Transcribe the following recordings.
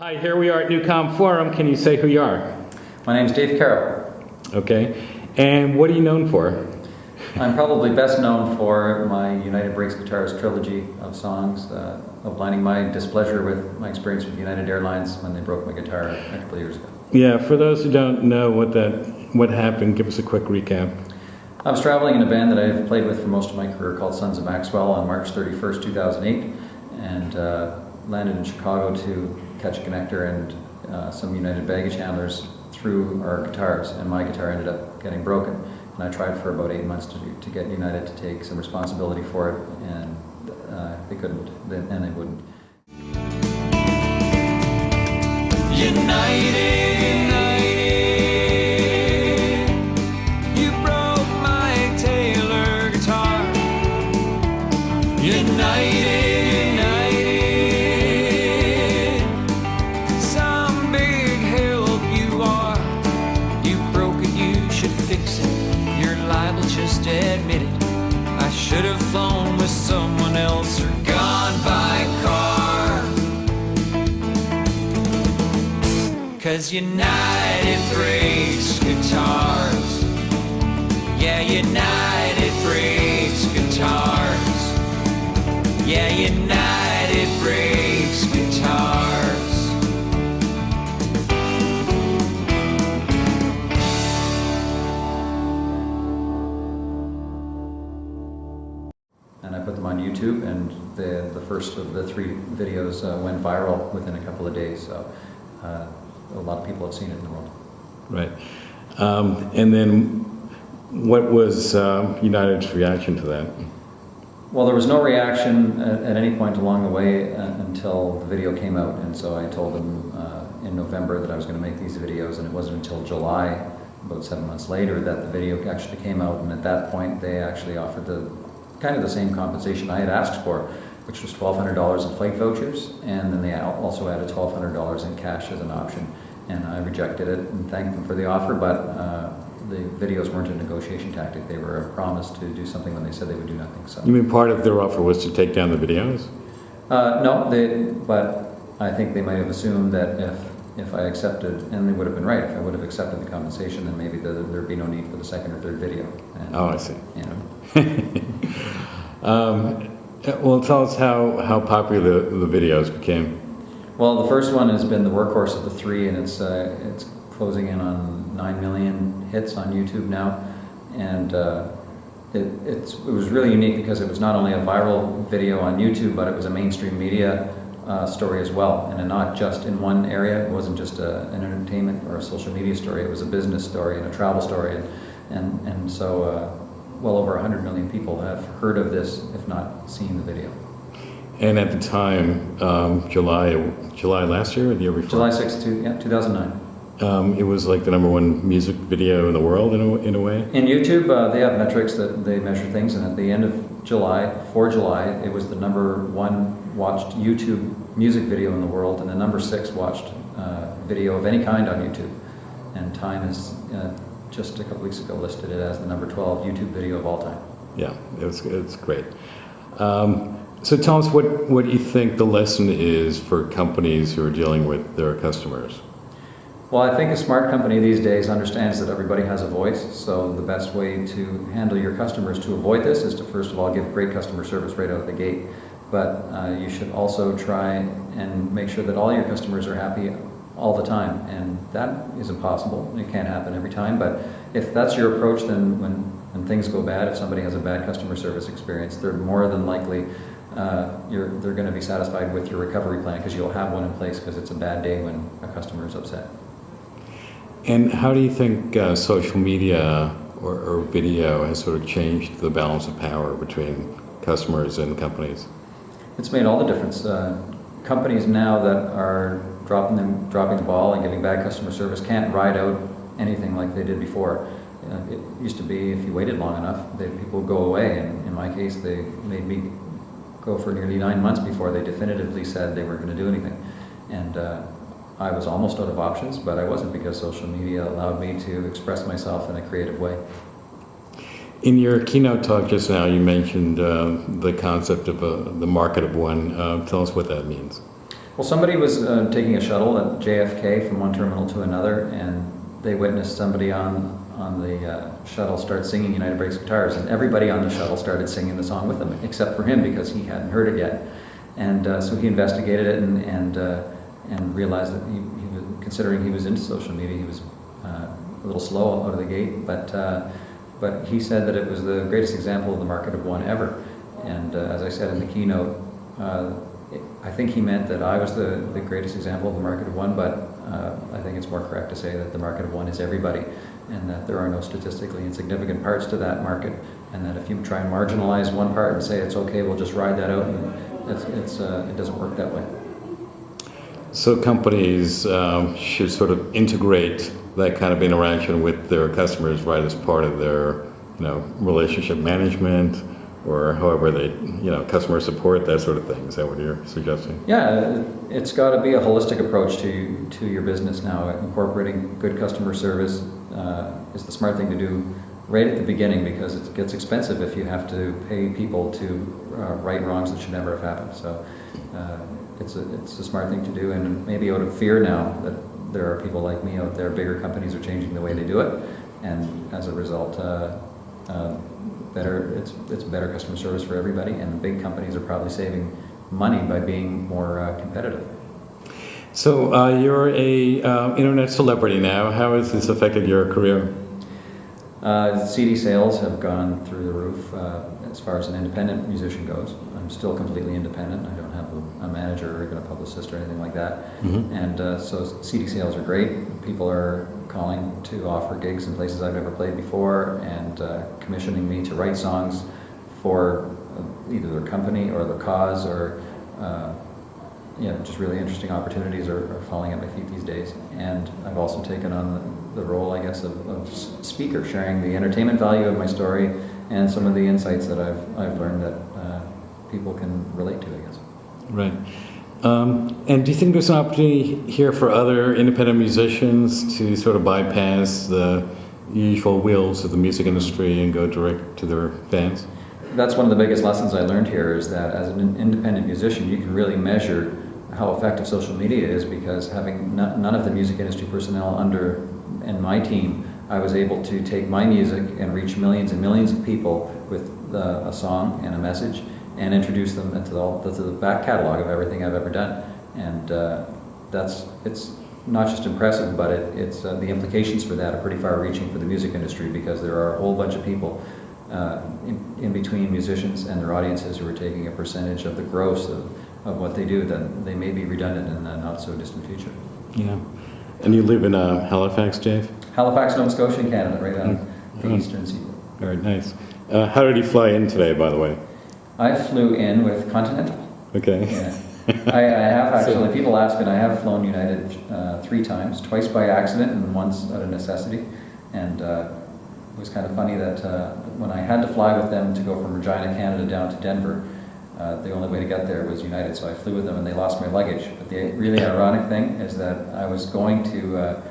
Hi, here we are at Newcom Forum. Can you say who you are? My name's Dave Carroll. Okay. And what are you known for? I'm probably best known for my United Breaks Guitars trilogy of songs, outlining my displeasure with my experience with United Airlines when they broke my guitar a couple of years ago. Yeah, for those who don't know what happened, give us a quick recap. I was traveling in a band that I've played with for most of my career called Sons of Maxwell on March 31st, 2008, and landed in Chicago to catch a connector, and some United baggage handlers threw our guitars, and my guitar ended up getting broken. And I tried for about 8 months to get United to take some responsibility for it, and they couldn't, and they wouldn't. United, you broke my Taylor guitar. United, some big help you are. You broke it, you should fix it. You're liable, just admit it. I should have flown with someone else or gone by car. 'Cause United breaks guitars. Yeah, United breaks guitars. Yeah, United breaks guitars. And I put them on YouTube, and the first of the 3 videos went viral within a couple of days, so a lot of people have seen it in the world. Right. And then what was United's reaction to that? Well, there was no reaction at any point along the way until the video came out, and so I told them in November that I was going to make these videos, and it wasn't until July, about 7 months later, that the video actually came out, and at that point they actually offered kind of the same compensation I had asked for, which was $1,200 in flight vouchers, and then they also added $1,200 in cash as an option, and I rejected it and thanked them for the offer, but the videos weren't a negotiation tactic. They were a promise to do something when they said they would do nothing. So. You mean part of their offer was to take down the videos? No, but I think they might have assumed that if I accepted, and they would have been right, if I would have accepted the compensation, then maybe there'd be no need for the second or third video. And, oh, I see. You know. Well, tell us how popular the videos became. Well, the first one has been the workhorse of the 3, and it's closing in on 9 million hits on YouTube now, and it was really unique because it was not only a viral video on YouTube, but it was a mainstream media story as well, and not just in one area. It wasn't just an entertainment or a social media story. It was a business story and a travel story, and so well over 100 million people have heard of this, if not seen the video. And at the time, July last year or the year before? July 6th, 2009. It was like the #1 music video in the world in a way? In YouTube, they have metrics that they measure things, and at the end of July, for July, it was the #1 watched YouTube music video in the world, and the #6 watched video of any kind on YouTube. And Time has just a couple weeks ago listed it as the #12 YouTube video of all time. Yeah, it's great. So tell us what you think the lesson is for companies who are dealing with their customers. Well, I think a smart company these days understands that everybody has a voice, so the best way to handle your customers to avoid this is to first of all give great customer service right out of the gate. But you should also try and make sure that all your customers are happy all the time, and that is impossible. It can't happen every time, but if that's your approach, then when things go bad, if somebody has a bad customer service experience, they're more than likely they're going to be satisfied with your recovery plan, because you'll have one in place, because it's a bad day when a customer is upset. And how do you think social media or video has sort of changed the balance of power between customers and companies? It's made all the difference. Companies now that are dropping the ball and giving bad customer service can't ride out anything like they did before. It used to be if you waited long enough, people would go away, and in my case, they made me go for nearly 9 months before they definitively said they weren't going to do anything. And I was almost out of options, but I wasn't, because social media allowed me to express myself in a creative way. In your keynote talk just now, you mentioned the concept of the market of one. Tell us what that means. Well, somebody was taking a shuttle at JFK from one terminal to another, and they witnessed somebody on the shuttle start singing United Breaks Guitars, and everybody on the shuttle started singing the song with them, except for him because he hadn't heard it yet. And so he investigated it and realized that considering he was into social media, he was a little slow out of the gate, but he said that it was the greatest example of the market of one ever. And as I said in the keynote, I think he meant that I was the greatest example of the market of one, but I think it's more correct to say that the market of one is everybody, and that there are no statistically insignificant parts to that market, and that if you try and marginalize one part and say it's okay, we'll just ride that out, and it doesn't work that way. So companies should sort of integrate that kind of interaction with their customers right as part of their, relationship management, or however they, customer support, that sort of thing. Is that what you're suggesting? Yeah, it's got to be a holistic approach to your business now. Incorporating good customer service is the smart thing to do right at the beginning, because it gets expensive if you have to pay people to right wrongs that should never have happened. So it's a smart thing to do, and maybe out of fear now that there are people like me out there, bigger companies are changing the way they do it, and as a result, it's better customer service for everybody, and big companies are probably saving money by being more competitive. So you're a internet celebrity now. How has this affected your career? CD sales have gone through the roof as far as an independent musician goes. I'm still completely independent. I don't have a manager or even a publicist or anything like that. Mm-hmm. And so CD sales are great. People are calling to offer gigs in places I've never played before, and commissioning me to write songs for either their company or their cause, or just really interesting opportunities are falling at my feet these days. And I've also taken on the role, I guess, of speaker, sharing the entertainment value of my story and some of the insights that I've learned that people can relate to, I guess. Right. And do you think there's an opportunity here for other independent musicians to sort of bypass the usual wheels of the music industry and go direct to their fans? That's one of the biggest lessons I learned here, is that as an independent musician, you can really measure how effective social media is, because having none of the music industry personnel in my team, I was able to take my music and reach millions and millions of people with a song and a message, and introduce them to the back catalog of everything I've ever done. And it's not just impressive, but it's the implications for that are pretty far-reaching for the music industry, because there are a whole bunch of people in between musicians and their audiences who are taking a percentage of the gross of what they do, that they may be redundant in the not-so-distant future. Yeah. And you live in Halifax, Dave? Halifax, Nova Scotia, in Canada, right on the eastern seaboard. Very nice. How did you fly in today, by the way? I flew in with Continental. Okay. Yeah. I have actually, people ask, and I have flown United 3 times, twice by accident and once out of necessity. And it was kind of funny that when I had to fly with them to go from Regina, Canada down to Denver, the only way to get there was United, so I flew with them and they lost my luggage. But the really ironic thing is that I was going to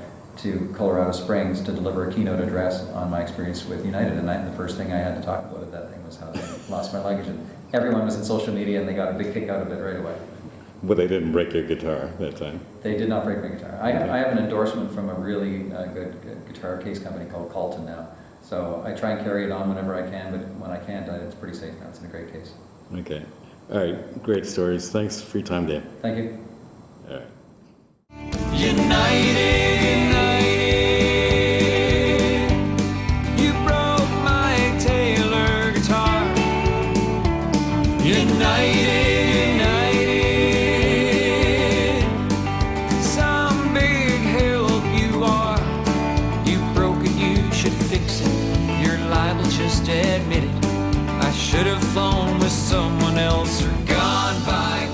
Colorado Springs to deliver a keynote address on my experience with United, and the first thing I had to talk about at that thing was how they lost my luggage, and everyone was in social media and they got a big kick out of it right away. But they didn't break your guitar that time? They did not break my guitar. I have an endorsement from a really good guitar case company called Calton now, so I try and carry it on whenever I can, but when I can't, it's pretty safe now. It's in a great case. Okay. All right. Great stories. Thanks for your time, Dave. Thank you. All right. United, you broke my Taylor guitar. United, some big help you are. You broke it, you should fix it. You're liable, just admit it. I should have flown with someone else or gone by